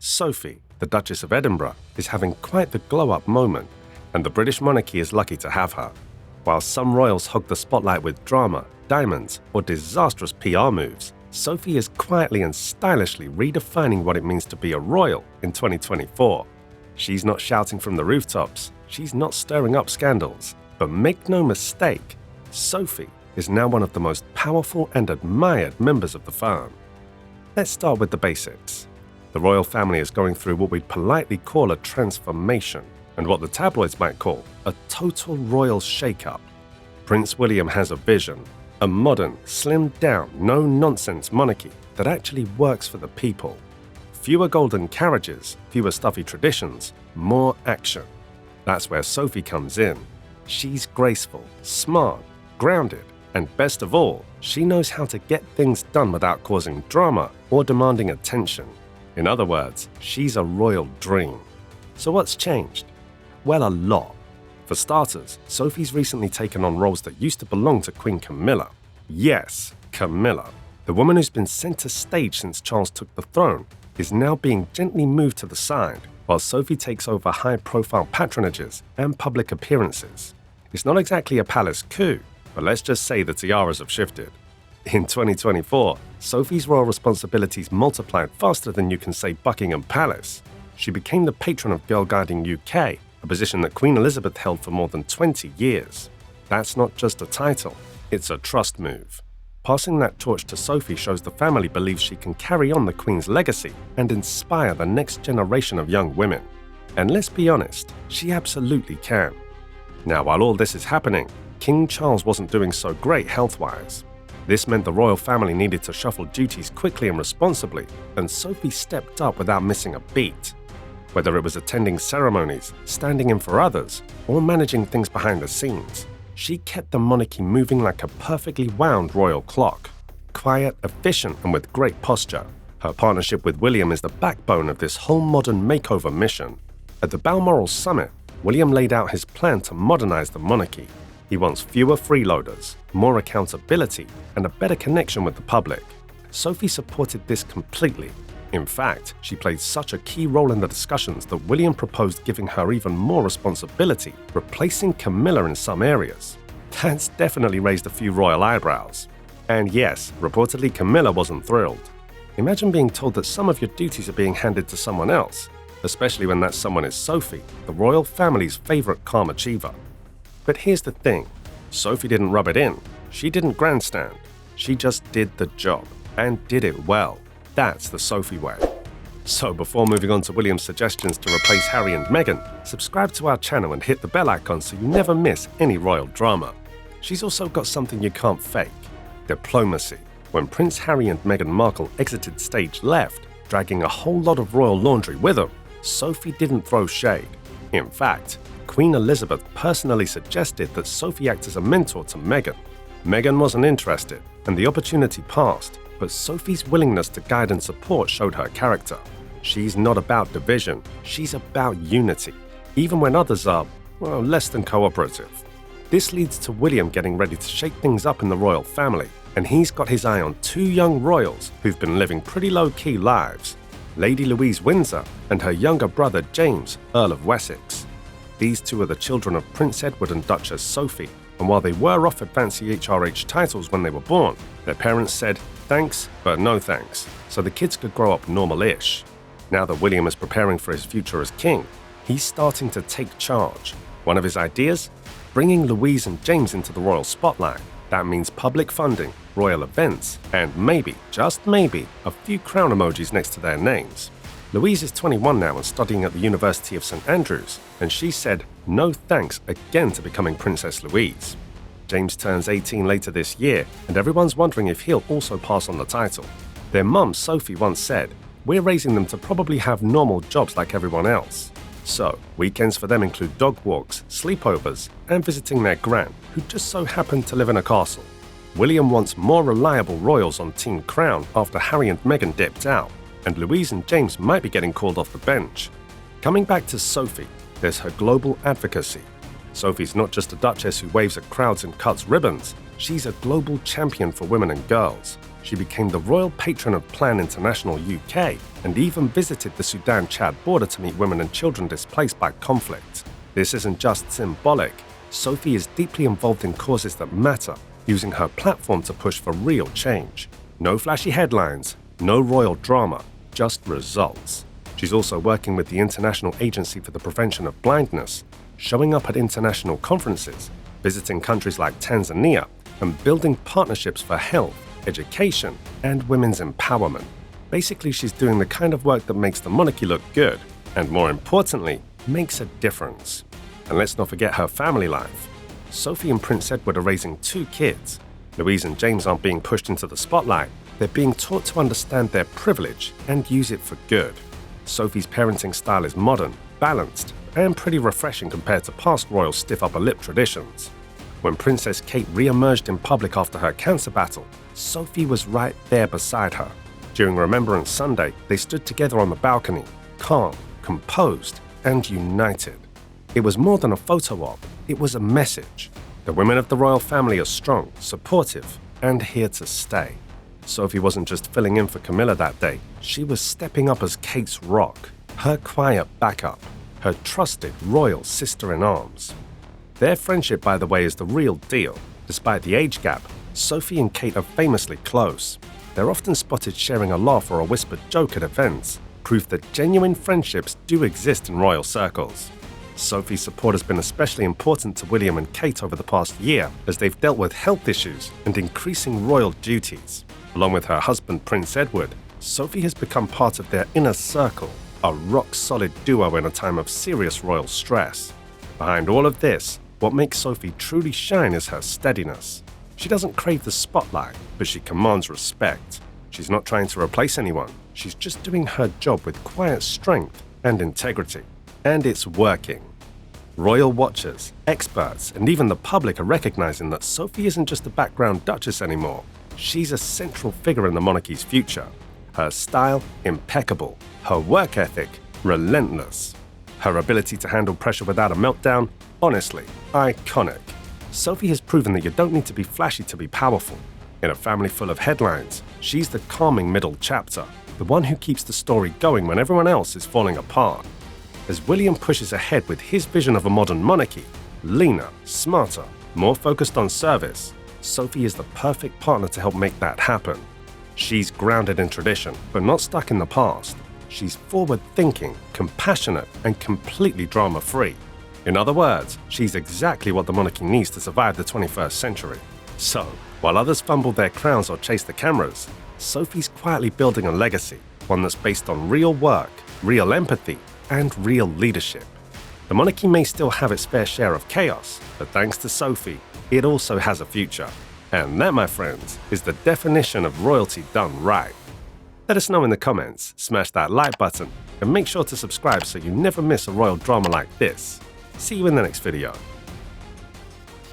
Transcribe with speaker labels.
Speaker 1: Sophie, the Duchess of Edinburgh, is having quite the glow-up moment, and the British monarchy is lucky to have her. While some royals hog the spotlight with drama, diamonds, or disastrous PR moves, Sophie is quietly and stylishly redefining what it means to be a royal in 2024. She's not shouting from the rooftops, she's not stirring up scandals, but make no mistake, Sophie is now one of the most powerful and admired members of the firm. Let's start with the basics. The royal family is going through what we'd politely call a transformation, and what the tabloids might call a total royal shake-up. Prince William has a vision, a modern, slimmed-down, no-nonsense monarchy that actually works for the people. Fewer golden carriages, fewer stuffy traditions, more action. That's where Sophie comes in. She's graceful, smart, grounded, and best of all, she knows how to get things done without causing drama or demanding attention. In other words, she's a royal dream. So what's changed? Well, a lot. For starters, Sophie's recently taken on roles that used to belong to Queen Camilla. Yes, Camilla. The woman who's been center stage since Charles took the throne is now being gently moved to the side, while Sophie takes over high-profile patronages and public appearances. It's not exactly a palace coup, but let's just say the tiaras have shifted. In 2024, Sophie's royal responsibilities multiplied faster than you can say Buckingham Palace. She became the patron of Girl Guiding UK, a position that Queen Elizabeth held for more than 20 years. That's not just a title, it's a trust move. Passing that torch to Sophie shows the family believes she can carry on the Queen's legacy and inspire the next generation of young women. And let's be honest, she absolutely can. Now, while all this is happening, King Charles wasn't doing so great health-wise. This meant the royal family needed to shuffle duties quickly and responsibly, and Sophie stepped up without missing a beat. Whether it was attending ceremonies, standing in for others, or managing things behind the scenes, she kept the monarchy moving like a perfectly wound royal clock. Quiet, efficient, and with great posture, her partnership with William is the backbone of this whole modern makeover mission. At the Balmoral Summit, William laid out his plan to modernize the monarchy. He wants fewer freeloaders, more accountability, and a better connection with the public. Sophie supported this completely. In fact, she played such a key role in the discussions that William proposed giving her even more responsibility, replacing Camilla in some areas. That's definitely raised a few royal eyebrows. And yes, reportedly Camilla wasn't thrilled. Imagine being told that some of your duties are being handed to someone else, especially when that someone is Sophie, the royal family's favorite calm achiever. But here's the thing, Sophie didn't rub it in, she didn't grandstand, she just did the job, and did it well. That's the Sophie way. So before moving on to William's suggestions to replace Harry and Meghan, subscribe to our channel and hit the bell icon so you never miss any royal drama. She's also got something you can't fake, diplomacy. When Prince Harry and Meghan Markle exited stage left, dragging a whole lot of royal laundry with them, Sophie didn't throw shade. In fact, Queen Elizabeth personally suggested that Sophie act as a mentor to Meghan. Meghan wasn't interested, and the opportunity passed, but Sophie's willingness to guide and support showed her character. She's not about division, she's about unity, even when others are, well, less than cooperative. This leads to William getting ready to shake things up in the royal family, and he's got his eye on two young royals who've been living pretty low-key lives, Lady Louise Windsor and her younger brother James, Earl of Wessex. These two are the children of Prince Edward and Duchess Sophie, and while they were offered fancy HRH titles when they were born, their parents said, thanks, but no thanks, so the kids could grow up normal-ish. Now that William is preparing for his future as king, he's starting to take charge. One of his ideas? Bringing Louise and James into the royal spotlight. That means public funding, royal events, and maybe, just maybe, a few crown emojis next to their names. Louise is 21 now and studying at the University of St Andrews, and she said no thanks again to becoming Princess Louise. James turns 18 later this year, and everyone's wondering if he'll also pass on the title. Their mum, Sophie, once said, "We're raising them to probably have normal jobs like everyone else." So, weekends for them include dog walks, sleepovers, and visiting their gran, who just so happened to live in a castle. William wants more reliable royals on Team Crown after Harry and Meghan dipped out, and Louise and James might be getting called off the bench. Coming back to Sophie, there's her global advocacy. Sophie's not just a duchess who waves at crowds and cuts ribbons, she's a global champion for women and girls. She became the royal patron of Plan International UK and even visited the Sudan-Chad border to meet women and children displaced by conflict. This isn't just symbolic. Sophie is deeply involved in causes that matter, using her platform to push for real change. No flashy headlines, no royal drama, just results. She's also working with the International Agency for the Prevention of Blindness, showing up at international conferences, visiting countries like Tanzania, and building partnerships for health, education, and women's empowerment. Basically, she's doing the kind of work that makes the monarchy look good, and more importantly, makes a difference. And let's not forget her family life. Sophie and Prince Edward are raising 2 kids. Louise and James aren't being pushed into the spotlight. They're being taught to understand their privilege and use it for good. Sophie's parenting style is modern, balanced, and pretty refreshing compared to past royal stiff upper lip traditions. When Princess Kate re-emerged in public after her cancer battle, Sophie was right there beside her. During Remembrance Sunday, they stood together on the balcony, calm, composed, and united. It was more than a photo op, it was a message. The women of the royal family are strong, supportive, and here to stay. Sophie wasn't just filling in for Camilla that day, she was stepping up as Kate's rock, her quiet backup, her trusted royal sister-in-arms. Their friendship, by the way, is the real deal. Despite the age gap, Sophie and Kate are famously close. They're often spotted sharing a laugh or a whispered joke at events, proof that genuine friendships do exist in royal circles. Sophie's support has been especially important to William and Kate over the past year as they've dealt with health issues and increasing royal duties. Along with her husband Prince Edward, Sophie has become part of their inner circle, a rock-solid duo in a time of serious royal stress. Behind all of this, what makes Sophie truly shine is her steadiness. She doesn't crave the spotlight, but she commands respect. She's not trying to replace anyone, she's just doing her job with quiet strength and integrity. And it's working. Royal watchers, experts, and even the public are recognizing that Sophie isn't just a background duchess anymore. She's a central figure in the monarchy's future. Her style, impeccable. Her work ethic, relentless. Her ability to handle pressure without a meltdown, honestly, iconic. Sophie has proven that you don't need to be flashy to be powerful. In a family full of headlines, she's the calming middle chapter, the one who keeps the story going when everyone else is falling apart. As William pushes ahead with his vision of a modern monarchy, leaner, smarter, more focused on service, Sophie is the perfect partner to help make that happen. She's grounded in tradition, but not stuck in the past. She's forward-thinking, compassionate, and completely drama-free. In other words, she's exactly what the monarchy needs to survive the 21st century. So, while others fumble their crowns or chase the cameras, Sophie's quietly building a legacy, one that's based on real work, real empathy, and real leadership. The monarchy may still have its fair share of chaos, but thanks to Sophie, it also has a future. And that, my friends, is the definition of royalty done right. Let us know in the comments, smash that like button, and make sure to subscribe so you never miss a royal drama like this. See you in the next video.